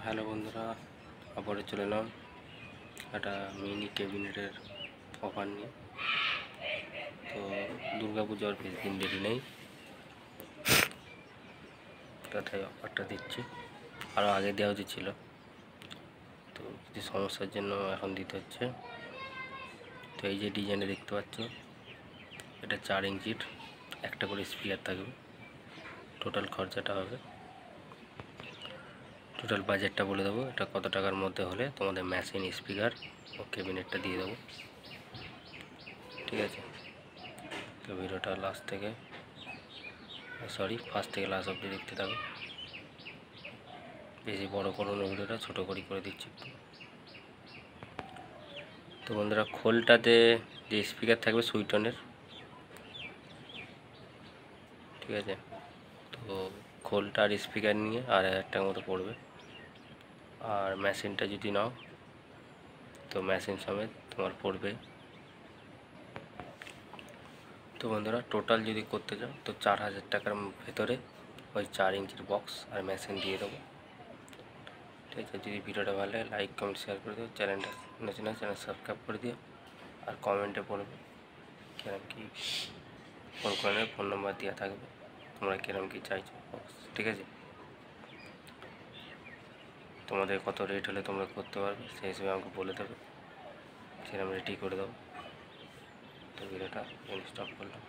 Hello বন্ধুরা, আবারও চলে এলাম একটা মিনি ক্যাবিনেটের অফার নিয়ে। তো দুর্গাপূজার বেশি দিন দেরি নেই, তাই অফারটা দিচ্ছি। আরও আগে দেওয়া উচিত ছিল, তো কিছু সমস্যার জন্য এখন দিতে হচ্ছে। তো এই যে ডিজাইনে দেখতে পাচ্ছ, এটা 4 ইঞ্চির একটা করে স্পিকার থাকবে। টোটাল খরচাটা হবে, টোটাল বাজেটটা বলে দেবো, এটা কত টাকার মধ্যে হলে তোমাদের মেশিন, স্পিকার ও ক্যাবিনেটটা দিয়ে দেবো। ঠিক আছে, তো ভিডিওটা ফার্স্ট থেকে লাস্ট অবধি দেখতে থাকো। বেশি বড় করো না, ভিডিওটা ছোটো করে দিচ্ছি একটু। তো বন্ধুরা, খোলটাতে যে স্পিকার থাকবে সুইটনের, ঠিক আছে। তো খোলটা আর স্পিকার নিয়ে 2,000 টাকার মতো পড়বে। আর মেশিনটা যদি নাও তো মেশিন সমেত তোমার পড়বে। তো বন্ধুরা, টোটাল যদি করতে চাও তো 4,000 টাকার ভেতরে ওই 4 ইঞ্চির বক্স আর মেশিন দিয়ে দেবো। ঠিক আছে, যদি ভিডিওটা ভালো লাগে লাইক কমেন্ট শেয়ার করে দিও, চ্যানেলটা নতুন চ্যানেল সাবস্ক্রাইব করে দিও। আর কমেন্টে বলবে কিরম কী ফোন করে, ফোন নাম্বার দেওয়া থাকবে, তোমরা কিরম কী চাইছো বক্স। ঠিক আছে, তোমাদের কত রেট হলে তোমরা করতে পারবে সেই হিসেবে আমাকে বলে দেবে, সেরকম রেটই করে দেবো। তো ভিডিওটা স্টপ করলাম।